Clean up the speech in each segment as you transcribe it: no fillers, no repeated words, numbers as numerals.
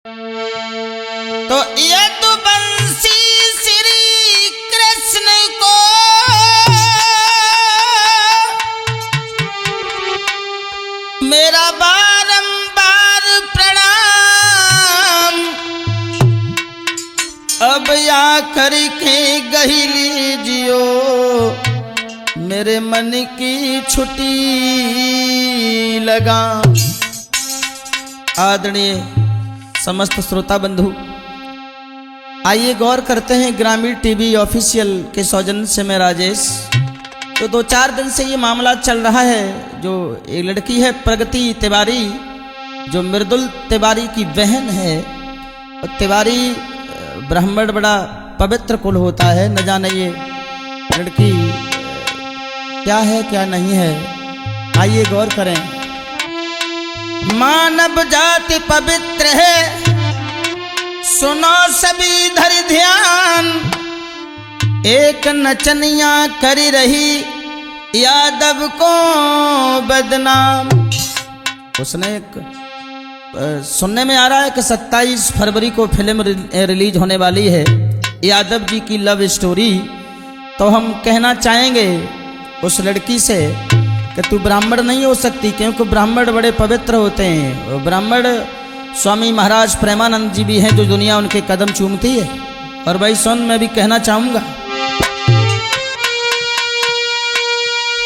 तो ये तो बंसी श्री कृष्ण को मेरा बारंबार प्रणाम। अब या करके गही लीजियो मेरे मन की छुट्टी लगा। आदरणीय समस्त श्रोता बंधु, आइए गौर करते हैं ग्रामीण टीवी ऑफिशियल के सौजन्य से मैं राजेश। तो 2-4 दिन से ये मामला चल रहा है। जो एक लड़की है प्रगति तिवारी, जो मृदुल तिवारी की बहन है। और तिवारी ब्राह्मण बड़ा पवित्र कुल होता है, न जाने ये लड़की क्या है क्या नहीं है। आइए गौर करें। मानव जाति पवित्र है, सुनो सभी धर ध्यान। एक नचनिया कर रही यादव को बदनाम। उसने एक सुनने में आ रहा है कि 27 फरवरी को फिल्म रिलीज होने वाली है यादव जी की लव स्टोरी। तो हम कहना चाहेंगे उस लड़की से कि तू ब्राह्मण नहीं हो सकती, क्योंकि ब्राह्मण बड़े पवित्र होते हैं। ब्राह्मण स्वामी महाराज प्रेमानंद जी भी हैं जो दुनिया उनके कदम चूमती है। और भाई सुन, मैं भी कहना चाहूंगा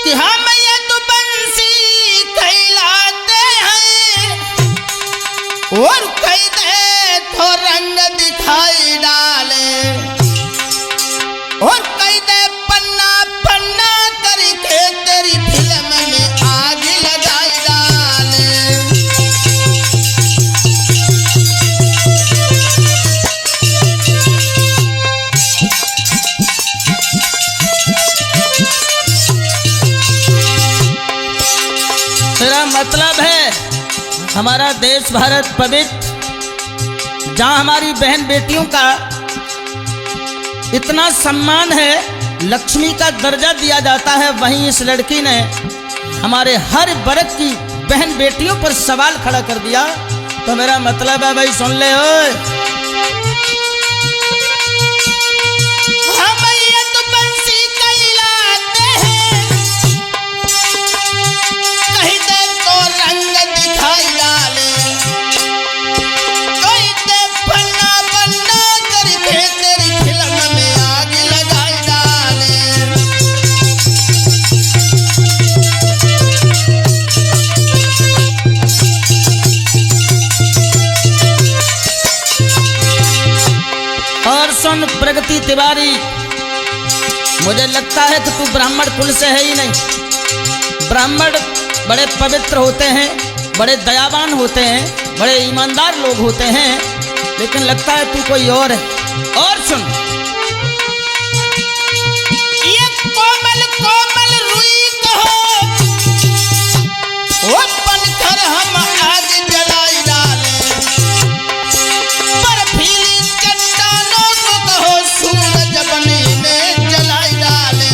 कि हम ये तो बंसी कहलाते हैं और कई दे तो रंग दिखाई डाले और कई दे पन्ना पन्ना करके तेरी फिल्म में आग लगाई डाले। मेरा मतलब है हमारा देश भारत पवित्र, जहां हमारी बहन बेटियों का इतना सम्मान है, लक्ष्मी का दर्जा दिया जाता है, वहीं इस लड़की ने हमारे हर वर्ग की बहन बेटियों पर सवाल खड़ा कर दिया। तो मेरा मतलब है भाई सुन ले, ओए हम ये तो बंसी कहलाते हैं, कहीं दे तो रंग दिखाई डाले, कहीं दे पन्ना पन्ना करके तेरी फिल्म में आग लगाई डाले। और सुन प्रगति तिवारी, मुझे लगता है कि तू ब्राह्मण कुल से है ही नहीं। ब्राह्मण बड़े पवित्र होते हैं, बड़े दयावान होते हैं, बड़े ईमानदार लोग होते हैं, लेकिन लगता है तू कोई और है। और सुन, ये कोमल कोमल रुई कहो वो बनकर हम आग जलाई डाले, बर्फीली चट्टानों को कहो सूरज बनी में जलाई डाले।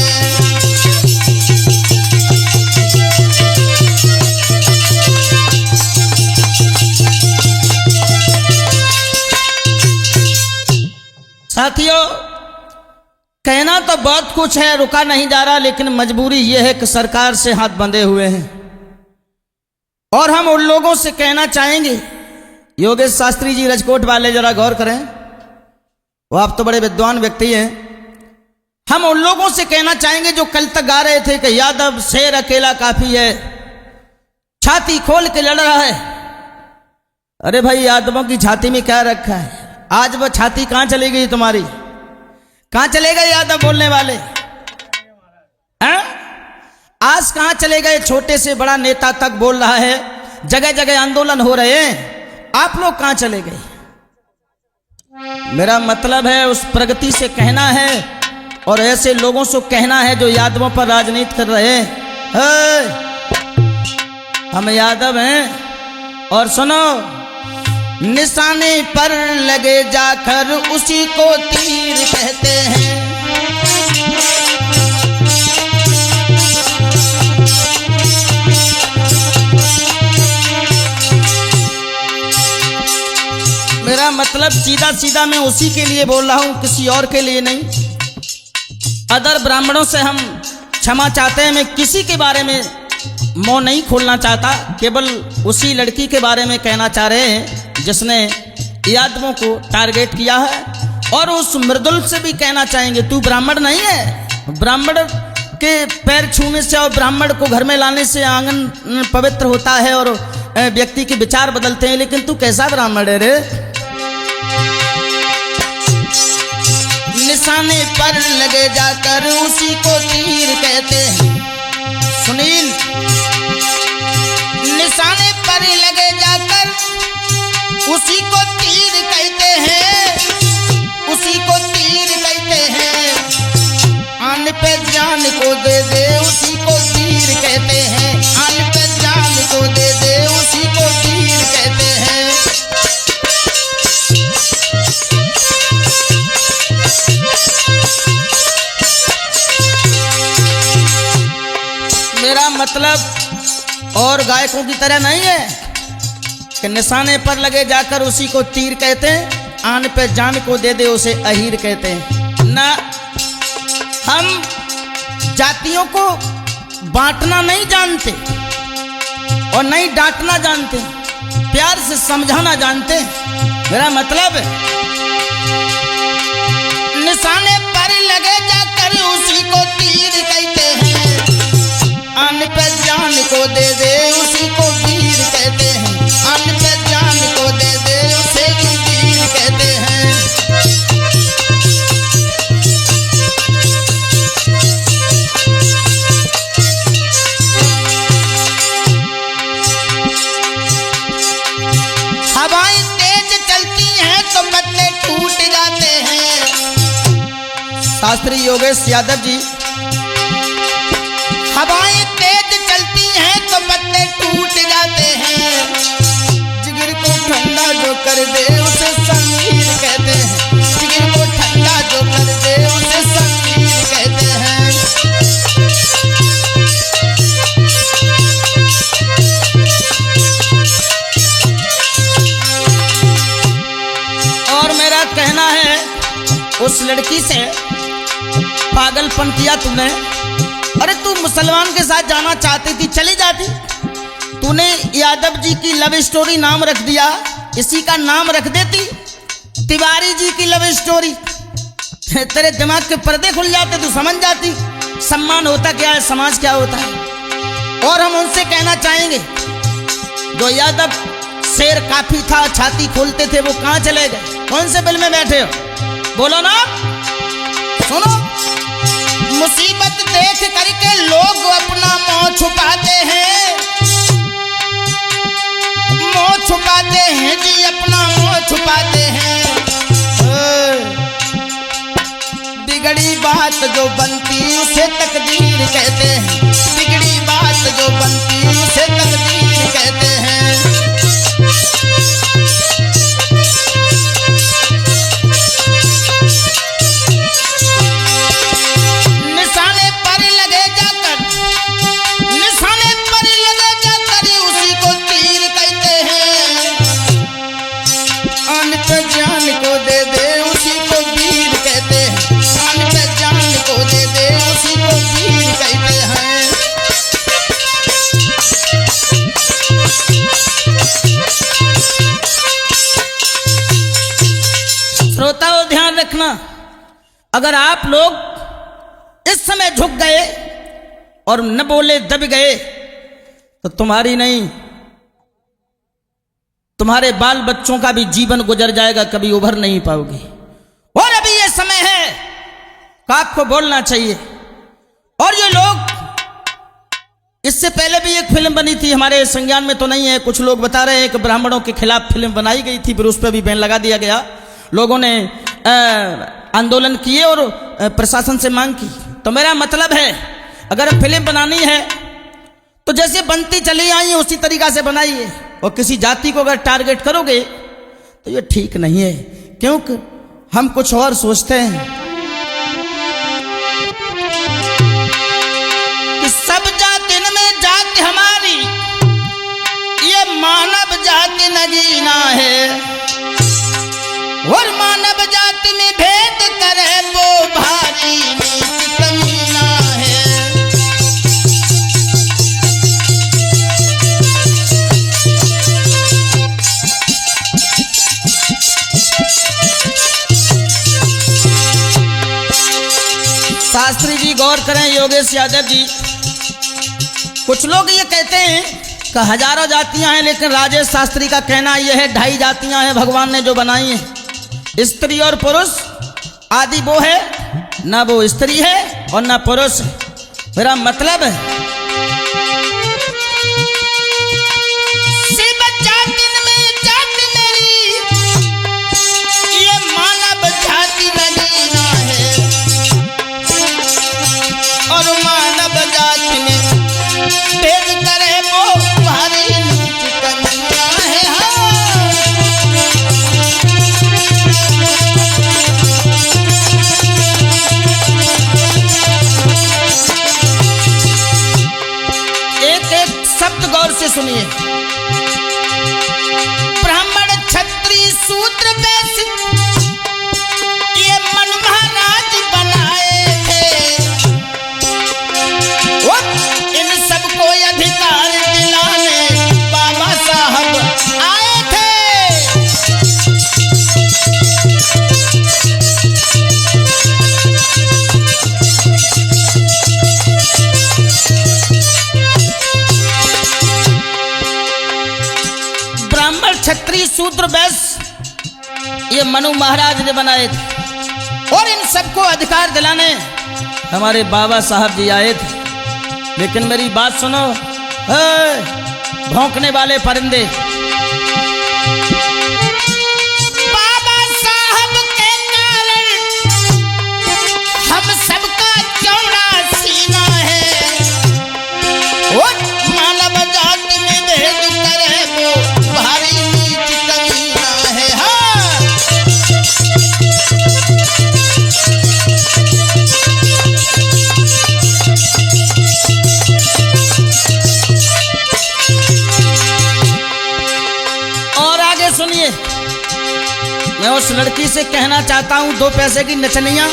साथियों, कहना तो बहुत कुछ है, रुका नहीं जा रहा, लेकिन मजबूरी यह है कि सरकार से हाथ बंधे हुए हैं। और हम उन लोगों से कहना चाहेंगे, योगेश शास्त्री जी राजकोट वाले जरा गौर करें, वो आप तो बड़े विद्वान व्यक्ति हैं। हम उन लोगों से कहना चाहेंगे जो कल तक गा रहे थे कि यादव शेर अकेला काफी है, छाती खोल के लड़ रहा है। अरे भाई, यादवों की छाती में क्या रखा है? आज वो छाती कहां चली गई तुम्हारी? कहां चले गए यादव बोलने वाले? हैं? आज कहां चले गए? छोटे से बड़ा नेता तक बोल रहा है, जगह जगह आंदोलन हो रहे हैं, आप लोग कहां चले गए? मेरा मतलब है उस प्रगति से कहना है और ऐसे लोगों से कहना है जो यादवों पर राजनीति कर रहे हैं, हम यादव हैं। और सुनो, निशाने पर लगे जाकर उसी को तीर कहते हैं। मेरा मतलब सीधा सीधा मैं उसी के लिए बोल रहा हूँ, किसी और के लिए नहीं। अदर ब्राह्मणों से हम क्षमा चाहते हैं। मैं किसी के बारे में मुंह नहीं खोलना चाहता, केवल उसी लड़की के बारे में कहना चाह रहे हैं जिसने यादवों को टारगेट किया है। और उस मृदुल से भी कहना चाहेंगे, तू ब्राह्मण नहीं है। ब्राह्मण के पैर छूने से और ब्राह्मण को घर में लाने से आंगन पवित्र होता है और व्यक्ति के विचार बदलते हैं, लेकिन तू कैसा ब्राह्मण है रे। निशाने पर लगे जाकर उसी को तीर कहते हैं। सुनील, निशाने पर लगे जाकर उसी को तीर कहते हैं, उसी को तीर कहते हैं। आन पे जान को दे दे उसी को तीर कहते हैं। आन पे जान को दे दे उसी को तीर कहते हैं। मेरा मतलब और गायकों की तरह नहीं है कि निशाने पर लगे जाकर उसी को तीर कहते हैं, आन पे जान को दे दे उसे अहीर कहते हैं। ना, हम जातियों को बांटना नहीं जानते और नहीं डांटना जानते, प्यार से समझाना जानते। मेरा मतलब निशाने पर लगे जाकर उसी को तीर कहते हैं। आन पे जान को दे दे उसी को वीर कहते हैं। आन पे जान को दे दे उसे वीर कहते हैं। हवाएं तेज चलती हैं तो पत्ते टूट जाते हैं। शास्त्री योगेश यादव जी, हवाएं तेज चलती हैं तो पत्ते टूट जाते हैं। जिगर को ठंडा जो कर दे उसे संगीर कहते हैं। जिगर को ठंडा जो कर दे उसे संगीर कहते हैं। और मेरा कहना है उस लड़की से, पागलपन किया तूने। अरे तू मुसलमान के साथ जाना चाहती थी, चली जाती। तूने यादव जी की लव स्टोरी नाम रख दिया, इसी का नाम रख देती तिवारी जी की लव स्टोरी। तेरे दिमाग के पर्दे खुल जाते, तू समझ जाती सम्मान होता क्या है, समाज क्या होता है। और हम उनसे कहना चाहेंगे, जो यादव शेर काफी था, छाती खोलते थे, वो कहाँ चले गए? कौन से बिल में बैठे हो? बोलो ना। सुनो, मुसीबत देख करके लोग अपना मुंह छुपाते हैं। मुंह छुपाते हैं जी, अपना मुंह छुपाते हैं। बिगड़ी बात जो बनती उसे तकदीर कहते हैं। बिगड़ी बात जो बनती उसे तकदीर कहते हैं। श्रोताओं, ध्यान रखना, अगर आप लोग इस समय झुक गए और न बोले दब गए तो तुम्हारी नहीं, तुम्हारे बाल बच्चों का भी जीवन गुजर जाएगा, कभी उभर नहीं पाओगे। और अभी ये समय है कि आपको बोलना चाहिए। और ये लोग, इससे पहले भी एक फिल्म बनी थी, हमारे संज्ञान में तो नहीं है, कुछ लोग बता रहे हैं कि ब्राह्मणों के खिलाफ फिल्म बनाई गई थी, फिर उस पर भी बैन लगा दिया गया। लोगों ने आंदोलन किए और प्रशासन से मांग की। तो मेरा मतलब है, अगर फिल्म बनानी है तो जैसे बनती चली आई है उसी तरीका से बनाइए। और किसी जाति को अगर टारगेट करोगे तो ये ठीक नहीं है, क्योंकि हम कुछ और सोचते हैं कि सब जाति में जाति हमारी, ये मानव जाति नगीना है। और मानव जाति में भेद करे वो भारी नीच कमीना है। शास्त्री जी गौर करें, योगेश यादव जी, कुछ लोग ये कहते हैं कि हजारों जातियां हैं, लेकिन राजेश शास्त्री का कहना यह है 2.5 जातियां हैं भगवान ने जो बनाई हैं, स्त्री और पुरुष। आदि वो है, ना वो स्त्री है और ना पुरुष है। मेरा मतलब है शिव जाति में जाति मेरी, ये मानव जाति नगीना है। और मानव जाति में भेद करे वो भारी नीच कमीना है। एक एक शब्द गौर से सुनिए। ब्राह्मण क्षत्रिय शूद्र वैश्य ये मन महाराज बनाए थे। इन सबको अधिकार दिलाने बाबा साहब आए थे। ब्राह्मण क्षत्रिय शूद्र वैश्य ये मनु महाराज ने बनाए थे और इन सबको अधिकार दिलाने हमारे बाबा साहब जी आए थे। लेकिन मेरी बात सुनो, भौंकने वाले परिंदे, बाबा साहब के कारण हम सबका चौड़ा सीना है। वो मानव जाति में भेद करे वो भारी नीच कमीना है। सुनिए, मैं उस लड़की से कहना चाहता हूं 2 पैसे की नचनिया,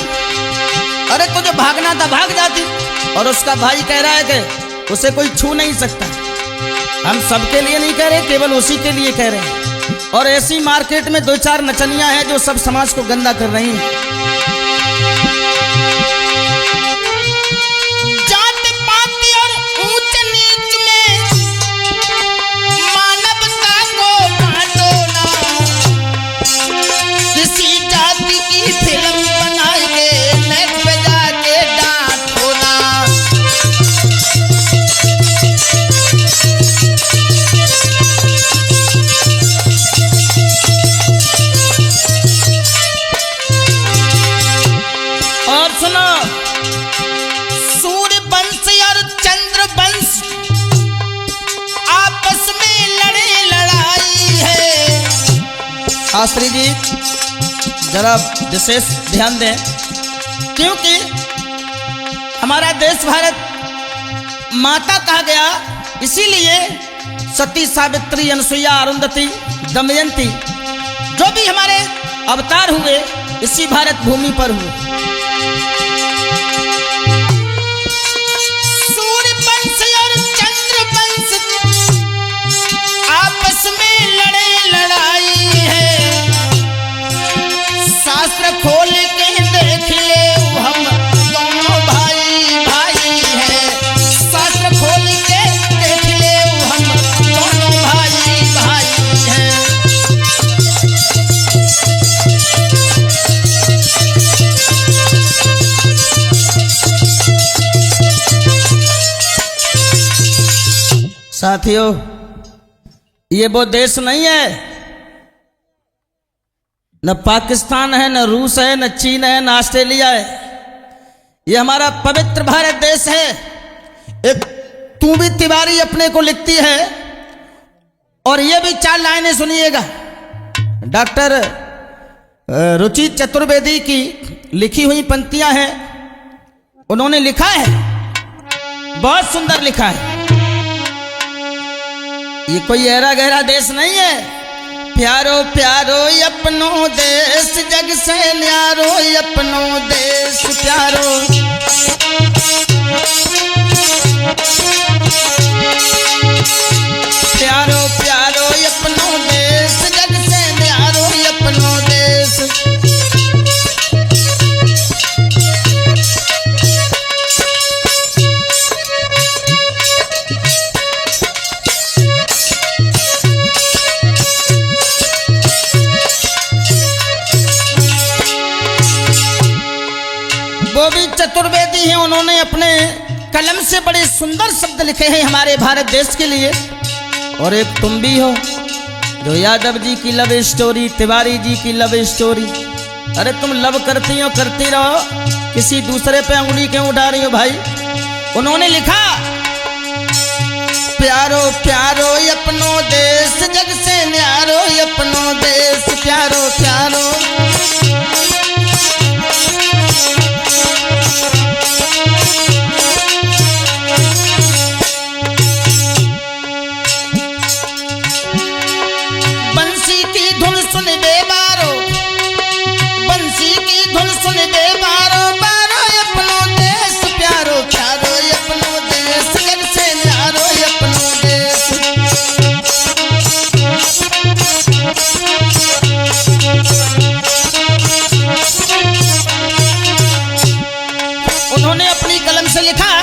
अरे तुझे भागना था भाग जाती। और उसका भाई कह रहा है कि उसे कोई छू नहीं सकता। हम सबके लिए नहीं कह रहे, केवल उसी के लिए कह रहे हैं। और ऐसी मार्केट में 2-4 नचनिया हैं जो सब समाज को गंदा कर रही हैं। शास्त्री जी जरा विशेष ध्यान दें, क्योंकि हमारा देश भारत माता कहा गया, इसीलिए सती, सावित्री, अनसुईया, अरुंधति, दमयंती जो भी हमारे अवतार हुए इसी भारत भूमि पर हुए। सूर्य वंश और चंद्र वंश आपस में लड़े लड़ाई है। शास्त्र खोल के देख ले हम दोनों भाई भाई हैं। शास्त्र खोल के देख ले हम दोनों भाई भाई हैं। साथियों, ये वो देश नहीं है, न पाकिस्तान है, न रूस है, न चीन है, न ऑस्ट्रेलिया है। ये हमारा पवित्र भारत देश है। एक तूबी तिवारी अपने को लिखती है, और ये भी 4 लाइनें सुनिएगा। डॉक्टर रुचि चतुर्वेदी की लिखी हुई पंक्तियां हैं, उन्होंने लिखा है, बहुत सुंदर लिखा है। ये कोई ऐरा गहरा देश नहीं है। प्यारो प्यारो अपनो देश जग से न्यारो अपनो देश प्यारो। प्यारो प्यारो अपनो देश जग से न्यारो अपनो देश। वो भी चतुर्वेदी हैं, उन्होंने अपने कलम से बड़े सुंदर शब्द लिखे हैं हमारे भारत देश के लिए। और एक तुम भी हो जो यादव जी की लव स्टोरी, तिवारी जी की लव स्टोरी। अरे तुम लव करती हो, करती रहो, किसी दूसरे पे अंगुली क्यों उठा रही हो भाई। उन्होंने लिखा प्यारो प्यारो अपनो देश जग से न्यारो अपनो देश प्यारो प्यारो। सुन दे बारो बंसी की धुन, सुन दे बारो बारो अपनो देश प्यारो प्यारो अपनो देश जग से न्यारो अपनो देश। उन्होंने अपनी कलम से लिखा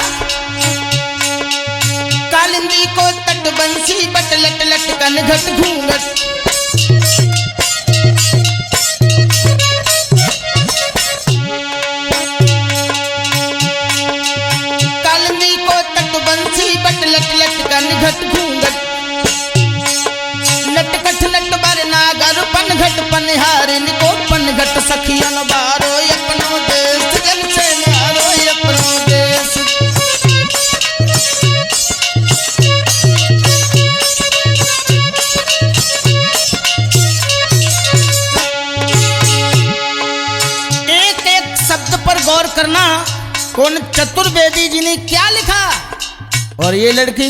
कालिंदी को तट बंसी बट लट लट कन घट घूंघट। घट घूंघट नटकट नट बार नागर पन घट पनिहारिन को पन घट सखियन बारो अपनो देश जग से न्यारो अपनो देश। एक एक शब्द पर गौर करना, कौन चतुर्वेदी जी ने क्या लिखा और ये लड़की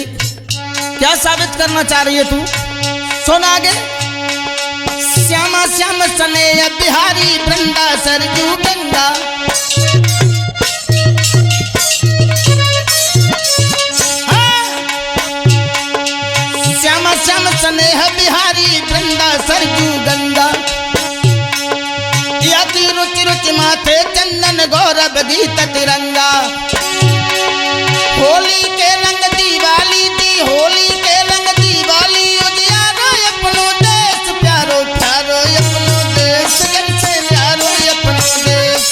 क्या साबित करना चाह रही है तू। सुन आगे। श्यामा श्याम सने बिहारी वृंदा सरजू गंगा। हाँ। श्यामा श्याम सने बिहारी वृंदा सरजू गंगा। यति रुचि रुचि माथे चंदन गौरव गीत तिरंगा। होली के रंग दिवाली दी, होली के रंग दिवाली उजियारो अपनो देश प्यारो प्यारो अपनो देश जग से न्यारो अपनो देश।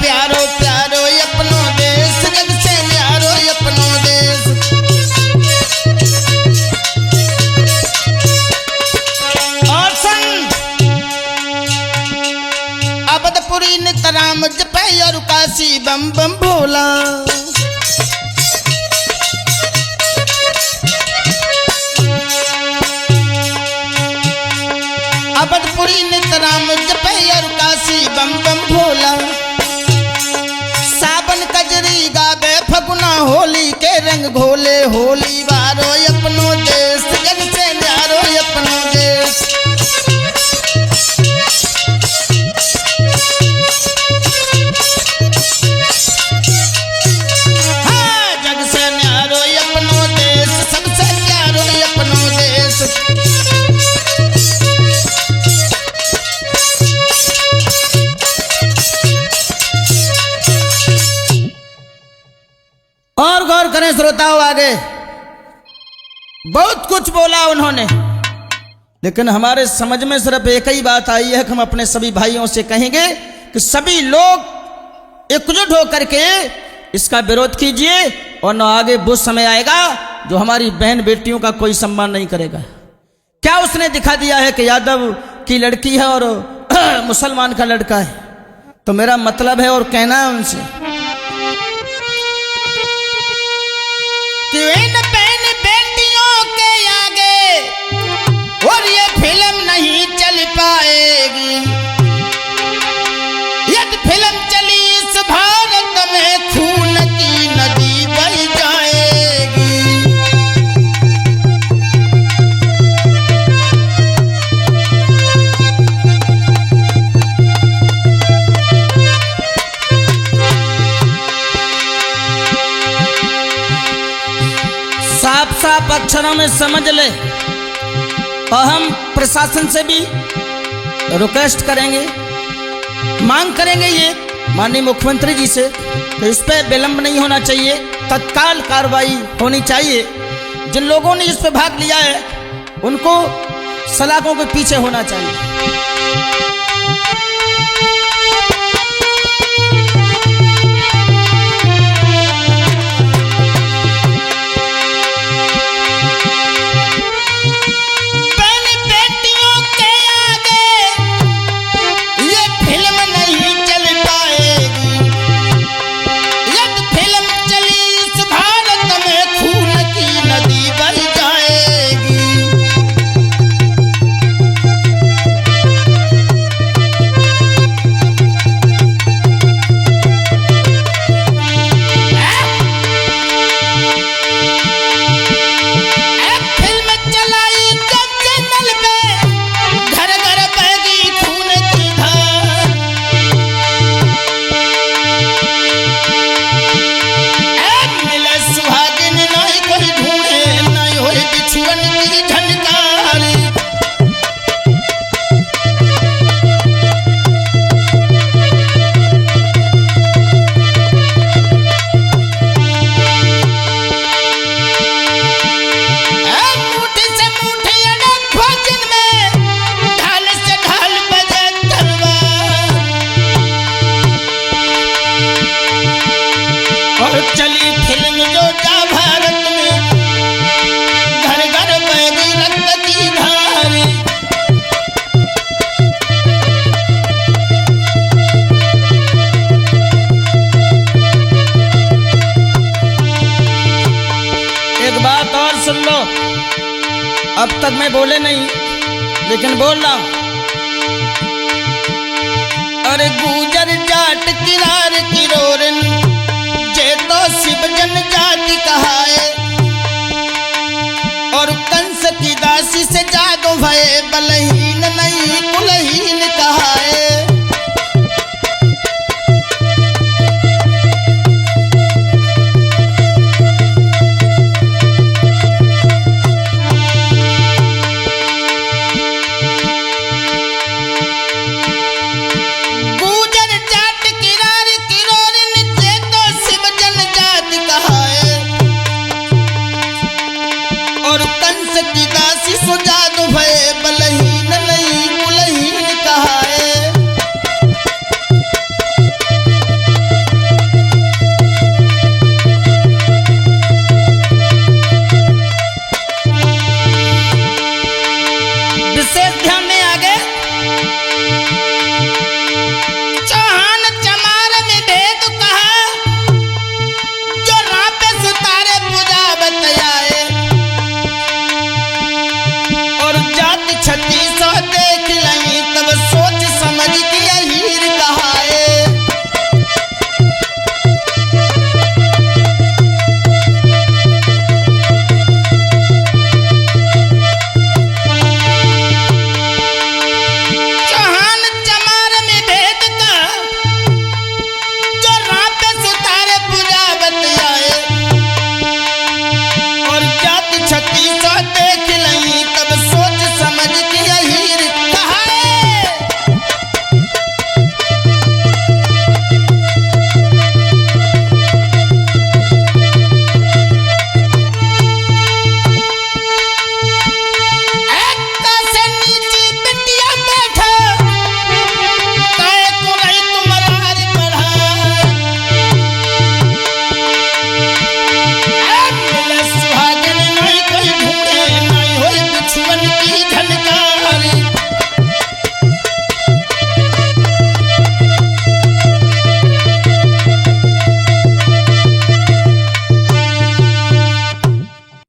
प्यारो प्यारो अपनो देश जग से न्यारो अपनो देश। अबदपुरी नितराम जपै और काशी बम बम भोला। अबदपुरी नितराम जपै और काशी बम बम भोला। सावन कजरी गावे फगुना होली के रंग घोले। होली बारो अपनो देश जग से न्यारो अपनो देश। और गौर करें श्रोताओं, आगे बहुत कुछ बोला उन्होंने, लेकिन हमारे समझ में सिर्फ एक ही बात आई है कि हम अपने सभी भाइयों से कहेंगे कि सभी लोग एकजुट होकर के इसका विरोध कीजिए, और न आगे वो समय आएगा जो हमारी बहन बेटियों का कोई सम्मान नहीं करेगा। क्या उसने दिखा दिया है कि यादव की लड़की है और मुसलमान का लड़का है। तो मेरा मतलब है और कहना है उनसे कि इन बहन बेटियों के आगे और ये फिल्म नहीं चल पाएगी। यदि फिल्म चली इस भारत में खून की नदी बह जाएगी। साफ साफ अक्षरों में समझ ले। और हम प्रशासन से भी रिक्वेस्ट करेंगे, मांग करेंगे ये माननीय मुख्यमंत्री जी से कि इस पर विलंब नहीं होना चाहिए, तत्काल कार्रवाई होनी चाहिए। जिन लोगों ने इस पर भाग लिया है उनको सलाखों के पीछे होना चाहिए। सुन लो, अब तक मैं बोले नहीं लेकिन बोल रहा हूं। अरे गुजर जाट किरार किरोरन जे तो शिव जन जाति कहाए, और कंस की दासी से जादो भय बलही